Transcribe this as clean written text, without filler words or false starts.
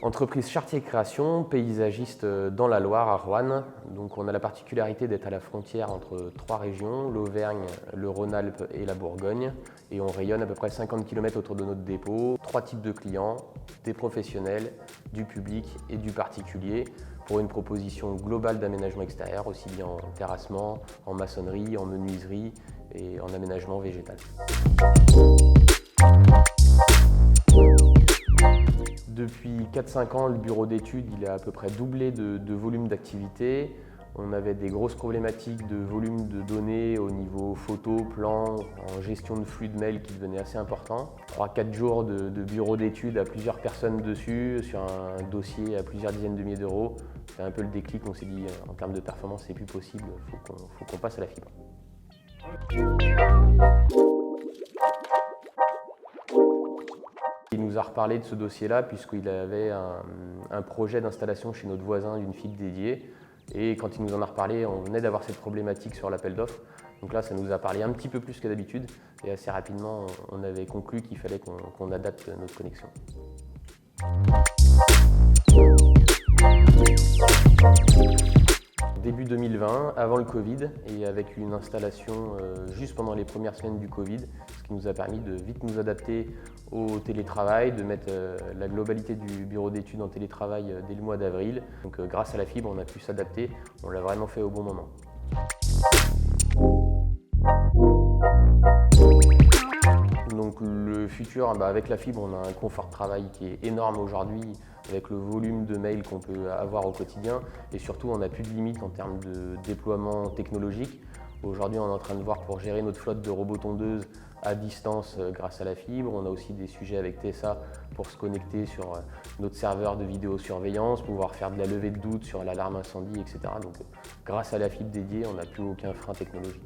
Entreprise Chartier Création, paysagiste dans la Loire, à Roanne. Donc on a la particularité d'être à la frontière entre 3 régions, l'Auvergne, le Rhône-Alpes et la Bourgogne. Et on rayonne à peu près 50 km autour de notre dépôt. 3 types de clients, des professionnels, du public et du particulier, pour une proposition globale d'aménagement extérieur, aussi bien en terrassement, en maçonnerie, en menuiserie et en aménagement végétal. Depuis 4-5 ans, le bureau d'études il a à peu près doublé de volume d'activité. On avait des grosses problématiques de volume de données au niveau photo, plan, en gestion de flux de mails qui devenait assez important. 3-4 jours de bureau d'études à plusieurs personnes dessus, sur un dossier à plusieurs dizaines de milliers d'euros. C'est un peu le déclic, on s'est dit en termes de performance c'est plus possible, faut qu'on passe à la fibre. Il nous a reparlé de ce dossier-là puisqu'il avait un projet d'installation chez notre voisin d'une fibre dédiée. Et quand il nous en a reparlé, on venait d'avoir cette problématique sur l'appel d'offres. Donc là, ça nous a parlé un petit peu plus que d'habitude. Et assez rapidement, on avait conclu qu'il fallait qu'on adapte notre connexion. Début 2020, avant le Covid, et avec une installation juste pendant les premières semaines du Covid, ce qui nous a permis de vite nous adapter au télétravail, de mettre la globalité du bureau d'études en télétravail dès le mois d'avril. Donc grâce à la fibre, on a pu s'adapter, on l'a vraiment fait au bon moment. Donc le futur, avec la fibre, on a un confort de travail qui est énorme aujourd'hui, avec le volume de mails qu'on peut avoir au quotidien, et surtout on n'a plus de limites en termes de déploiement technologique. Aujourd'hui, on est en train de voir pour gérer notre flotte de robots tondeuses à distance grâce à la fibre. On a aussi des sujets avec Tesa pour se connecter sur notre serveur de vidéosurveillance, pouvoir faire de la levée de doute sur l'alarme incendie, etc. Donc grâce à la fibre dédiée, on n'a plus aucun frein technologique.